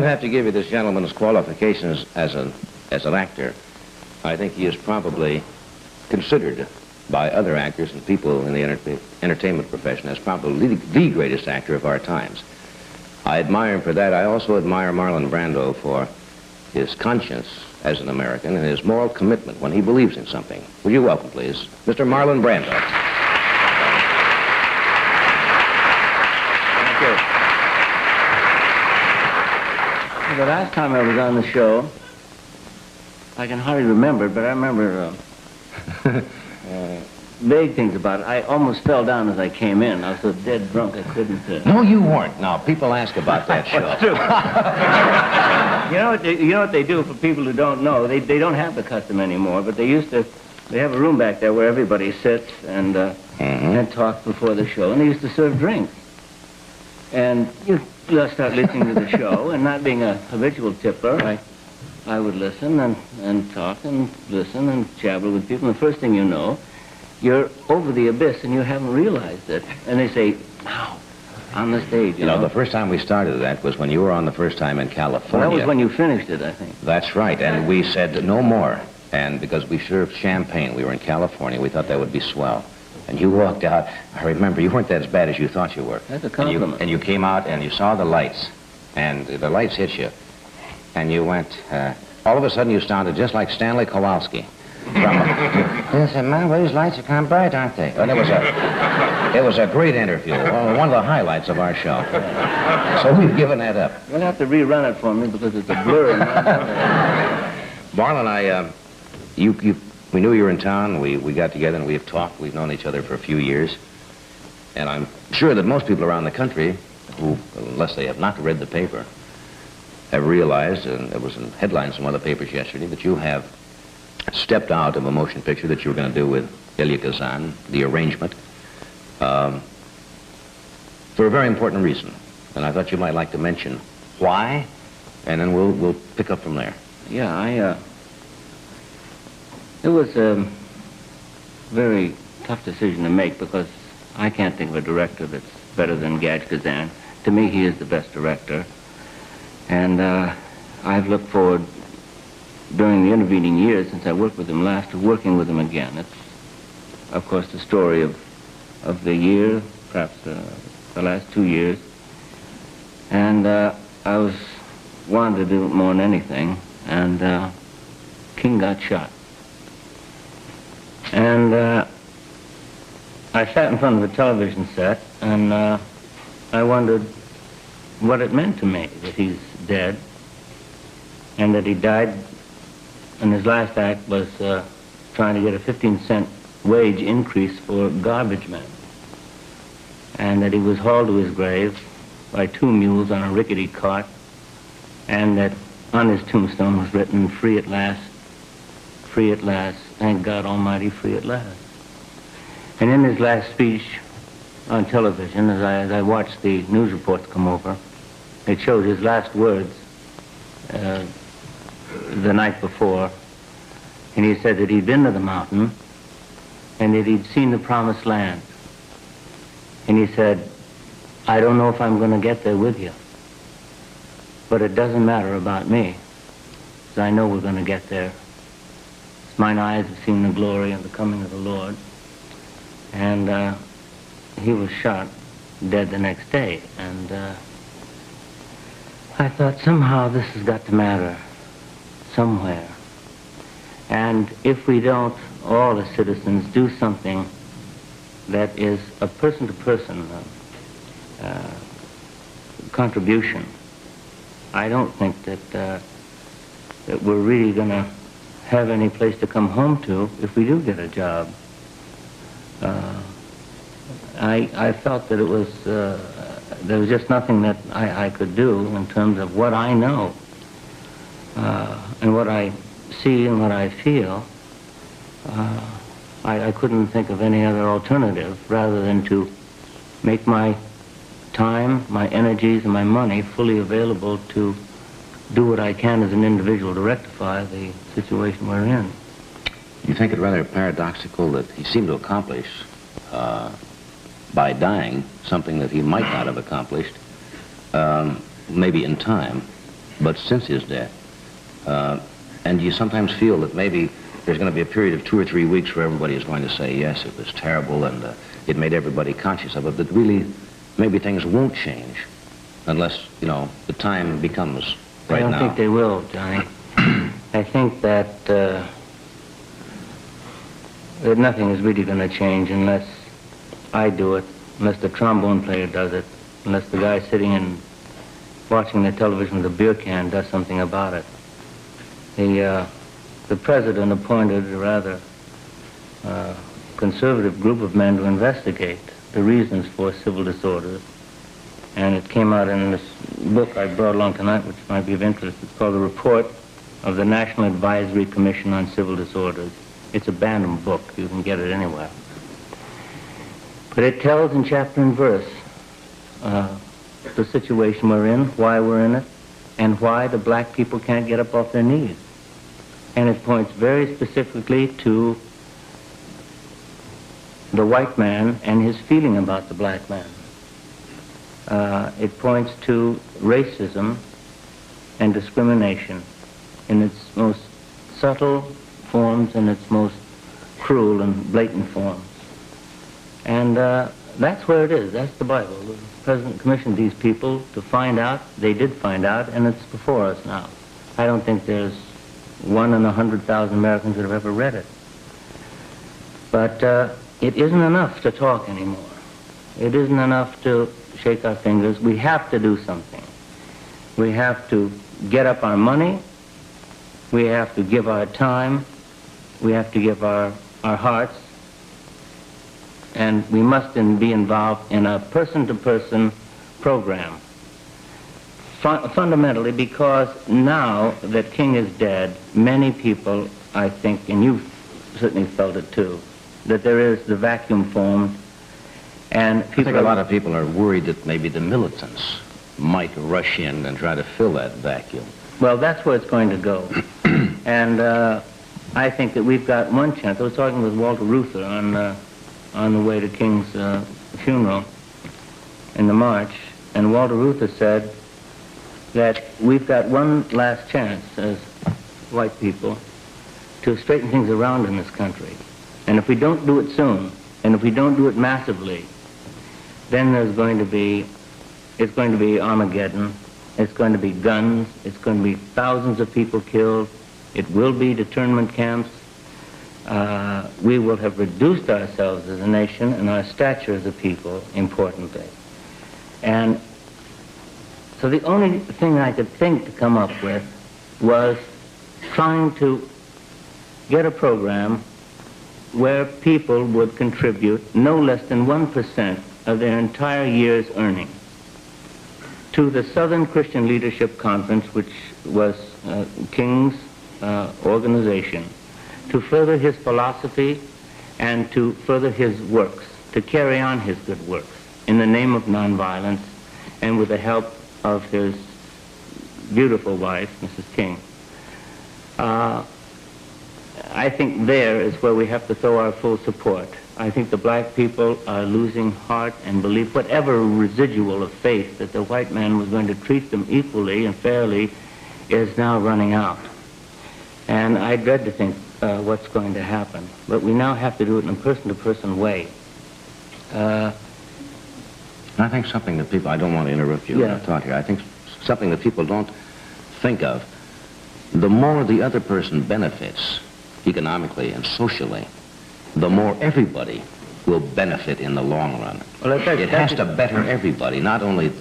have to give you this gentleman's qualifications as an actor. I think he is probably considered by other actors and people in the entertainment profession as probably the greatest actor of our times. I admire him for that. I also admire Marlon Brando for his conscience as an American and his moral commitment when he believes in something. Would you welcome, please, Mr. Marlon Brando. Thank you. The last time I was on the show, I can hardly remember it, but I remember vague things about it. I almost fell down as I came in. I was so dead drunk I couldn't... No, you weren't. Now, people ask about that show. You know what they do for people who don't know? They don't have the custom anymore, but they used to... They have a room back there where everybody sits and talks before the show, and they used to serve drinks. And you just start listening to the show, and not being a habitual tipper, I would listen and talk and listen and jabber with people, and the first thing you know, you're over the abyss and you haven't realized it. And they say, now, on the stage, you know. The first time we started that was when you were on the first time in California. Well, that was when you finished it, I think. That's right, and we said no more. And because we served champagne, we were in California, we thought that would be swell. And you walked out, I remember, you weren't as bad as you thought you were. That's a compliment. And you came out and you saw the lights, and the lights hit you. And you went, all of a sudden you sounded just like Stanley Kowalski. I said, man, well, these lights are kind of bright, aren't they? And it was a great interview, one of the highlights of our show. So we've given that up. You'll have to rerun it for me because it's a blur in my memory. Marlon, we knew you were in town. We got together and we have talked. We've known each other for a few years. And I'm sure that most people around the country who, unless they have not read the paper, have realized, and it was in headlines from other papers yesterday, that you have stepped out of a motion picture that you were going to do with Elia Kazan, The Arrangement, for a very important reason. And I thought you might like to mention why, and then we'll pick up from there. Yeah, it was a very tough decision to make because I can't think of a director that's better than Gaj Kazan. To me, he is the best director. And I've looked forward during the intervening years since I worked with him last to working with him again. It's, of course, the story of the year, perhaps the last 2 years. And I wanted to do it more than anything, and King got shot. And I sat in front of the television set, and I wondered what it meant to me that he's dead, and that he died, and his last act was trying to get a 15-cent wage increase for garbage men, and that he was hauled to his grave by 2 mules on a rickety cart, and that on his tombstone was written, free at last, thank God Almighty, free at last. And in his last speech on television, as I watched the news reports come over, it showed his last words the night before, and he said that he'd been to the mountain and that he'd seen the promised land. And he said, I don't know if I'm going to get there with you, but it doesn't matter about me, because I know we're going to get there. Mine eyes have seen the glory of the coming of the Lord. And he was shot dead the next day. And I thought, somehow this has got to matter, somewhere. And if we don't, all the citizens, do something that is a person-to-person contribution, I don't think that we're really going to have any place to come home to if we do get a job. I felt that it was, there was just nothing that I could do in terms of what I know and what I see and what I feel. I couldn't think of any other alternative rather than to make my time, my energies, and my money fully available to do what I can as an individual to rectify the situation we're in. You think it rather paradoxical that he seemed to accomplish, by dying, something that he might not have accomplished, maybe in time, but since his death. And you sometimes feel that maybe there's going to be a period of 2 or 3 weeks where everybody is going to say, yes, it was terrible, and it made everybody conscious of it, but really, maybe things won't change unless, you know, the time becomes right now. I don't think they will, Johnny. I think that nothing is really going to change unless I do it, unless the trombone player does it, unless the guy sitting and watching the television with a beer can does something about it. The president appointed a rather conservative group of men to investigate the reasons for civil disorders. And it came out in this book I brought along tonight, which might be of interest. It's called The Report of the National Advisory Commission on Civil Disorders. It's a Bantam book. You can get it anywhere. But it tells in chapter and verse the situation we're in, why we're in it, and why the black people can't get up off their knees. And it points very specifically to the white man and his feeling about the black man. It points to racism and discrimination in its most subtle forms and its most cruel and blatant forms. And that's where it is. That's the Bible. The President commissioned these people to find out. They did find out, and it's before us now. I don't think there's 1 in 100,000 Americans that have ever read it. But it isn't enough to talk anymore. It isn't enough to shake our fingers. We have to do something. We have to get up our money. We have to give our time. We have to give our hearts. And we must be involved in a person-to-person program. Fundamentally, because now that King is dead, many people, I think, and you've certainly felt it too, that there is the vacuum formed, and people... I think a lot of people are worried that maybe the militants might rush in and try to fill that vacuum. Well, that's where it's going to go. And I think that we've got one chance. I was talking with Walter Reuther on the way to King's funeral in the march, and Walter Reuther said that we've got one last chance as white people to straighten things around in this country. And if we don't do it soon, and if we don't do it massively, then it's going to be Armageddon, it's going to be guns, it's going to be thousands of people killed, it will be internment camps. We will have reduced ourselves as a nation and our stature as a people, importantly. And so the only thing I could think to come up with was trying to get a program where people would contribute no less than 1% of their entire year's earnings to the Southern Christian Leadership Conference, which was King's organization, to further his philosophy and to further his works, to carry on his good works in the name of nonviolence and with the help of his beautiful wife, Mrs. King. I think there is where we have to throw our full support. I think the black people are losing heart and belief, whatever residual of faith that the white man was going to treat them equally and fairly is now running out. And I dread to think what's going to happen. But we now have to do it in a person-to-person way. I think something that people, I don't want to interrupt you when I talk here, I think something that people don't think of, the more the other person benefits economically and socially, the more everybody will benefit in the long run. Well, it has to better everybody, not only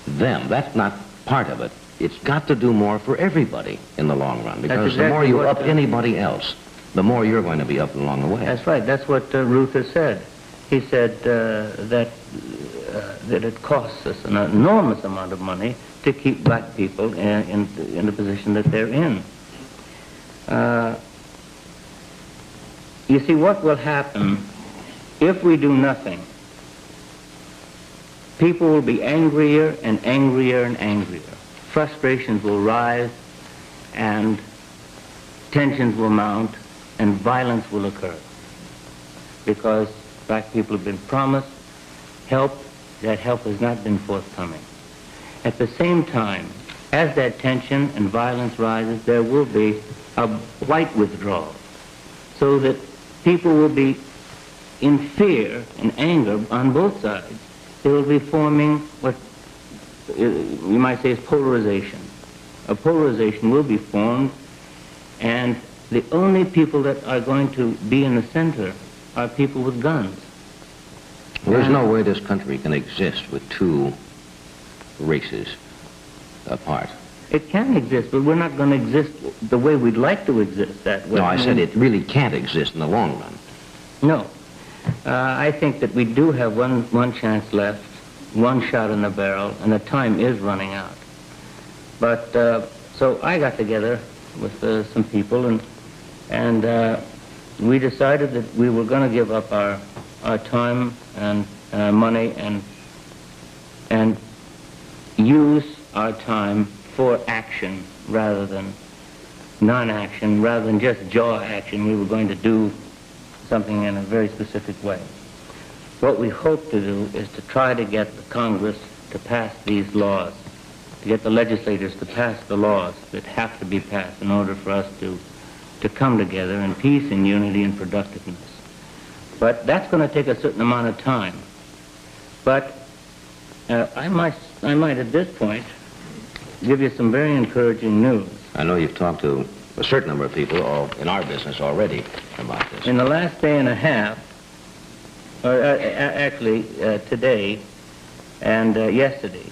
them. That's not part of it. It's got to do more for everybody in the long run, because exactly the more you up anybody else, the more you're going to be up along the way. That's right. That's what Reuther said. He said that it costs us an enormous amount of money to keep black people in the position that they're in. You see, what will happen if we do nothing? People will be angrier and angrier and angrier. Frustrations will rise, and tensions will mount, and violence will occur. Because black people have been promised help, that help has not been forthcoming. At the same time, as that tension and violence rises, there will be a white withdrawal, so that people will be in fear and anger on both sides. They will be forming what you might say is polarization. A polarization will be formed, and the only people that are going to be in the center are people with guns. There's no way this country can exist with two races apart. It can exist, but we're not going to exist the way we'd like to exist that way. No, I said it really can't exist in the long run. No. I think that we do have one chance left, one shot in the barrel, and the time is running out. But, so I got together with some people, and we decided that we were going to give up our time and money and use our time for action rather than non-action, rather than just jaw action. We were going to do something in a very specific way. What we hope to do is to try to get the Congress to pass these laws, to get the legislators to pass the laws that have to be passed in order for us to come together in peace and unity and productiveness. But that's going to take a certain amount of time. But I might at this point give you some very encouraging news. I know you've talked to a certain number of people in our business already about this. In the last day and a half, or actually today and yesterday,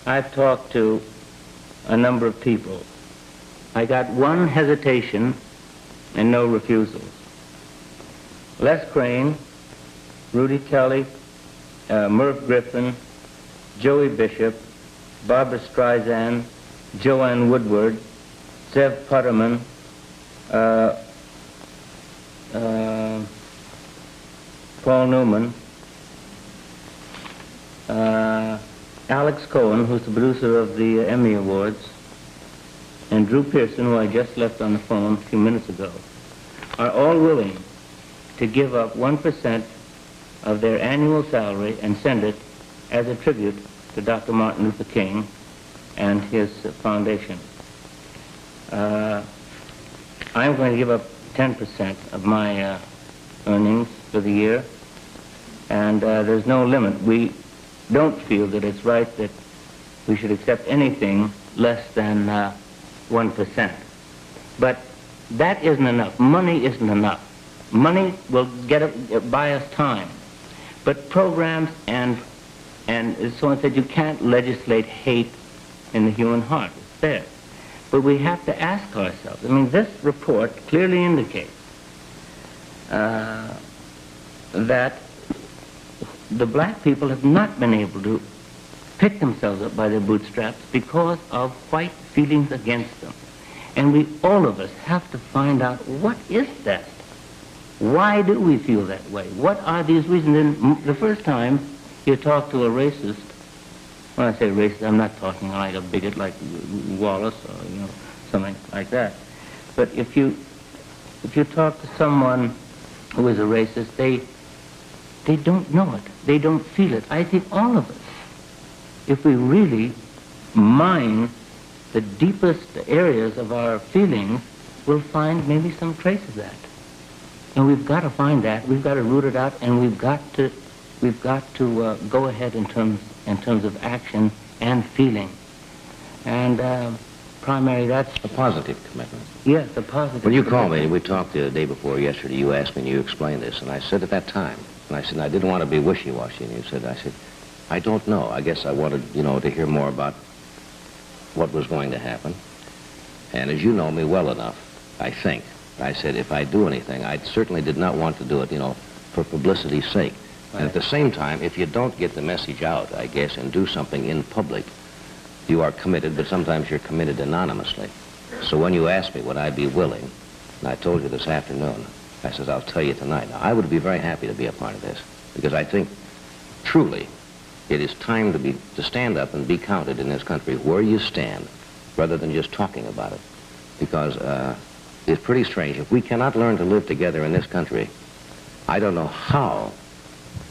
I've talked to a number of people. I got one hesitation and no refusals. Les Crane, Rudy Kelly, Murph Griffin, Joey Bishop, Barbara Streisand, Joanne Woodward, Zev Putterman, Paul Newman, Alex Cohen, who's the producer of the Emmy Awards, and Drew Pearson, who I just left on the phone a few minutes ago, are all willing to give up 1% of their annual salary and send it as a tribute to Dr. Martin Luther King and his foundation. I'm going to give up 10% of my earnings for the year, and there's no limit. We don't feel that it's right that we should accept anything less than 1%. But that isn't enough. Money isn't enough. Money will buy us time. But programs and so on said, you can't legislate hate in the human heart. It's there. But we have to ask ourselves. I mean, this report clearly indicates that the black people have not been able to pick themselves up by their bootstraps because of white feelings against them. And we, all of us, have to find out, what is that? Why do we feel that way? What are these reasons? And the first time you talk to a racist, when I say racist, I'm not talking like a bigot like Wallace or something like that. But if you talk to someone who is a racist, they don't know it. They don't feel it. I think all of us, if we really mine the deepest areas of our feelings, will find maybe some trace of that. And we've got to find that. We've got to root it out, and we've got to go ahead in terms of action and feeling. And primarily, that's a positive commitment. Yes, a positive. When you called me, we talked the day before yesterday. You asked me, and you explained this, and I said at that time, and I said I didn't want to be wishy-washy, and you said, I don't know. I guess I wanted, to hear more about what was going to happen. And as you know me well enough, I think, I said if I do anything, I certainly did not want to do it, for publicity's sake. Right. And at the same time, if you don't get the message out, I guess, and do something in public, you are committed, but sometimes you're committed anonymously. So when you asked me would I be willing, and I told you this afternoon, I said, I'll tell you tonight. Now, I would be very happy to be a part of this, because I think, truly, it is time to stand up and be counted in this country where you stand, rather than just talking about it. Because it's pretty strange. If we cannot learn to live together in this country, I don't know how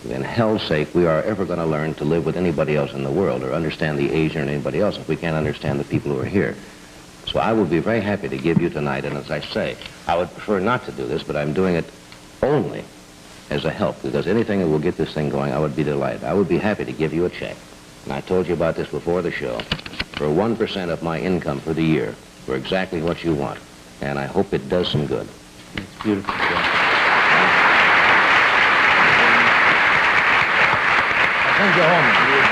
in hell's sake, we are ever going to learn to live with anybody else in the world or understand the Asian or anybody else if we can't understand the people who are here. So I would be very happy to give you tonight, and as I say, I would prefer not to do this, but I'm doing it only as a help, because anything that will get this thing going, I would be delighted. I would be happy to give you a check, and I told you about this before the show, for 1% of my income for the year, for exactly what you want, and I hope it does some good. It's beautiful. I'll send you home.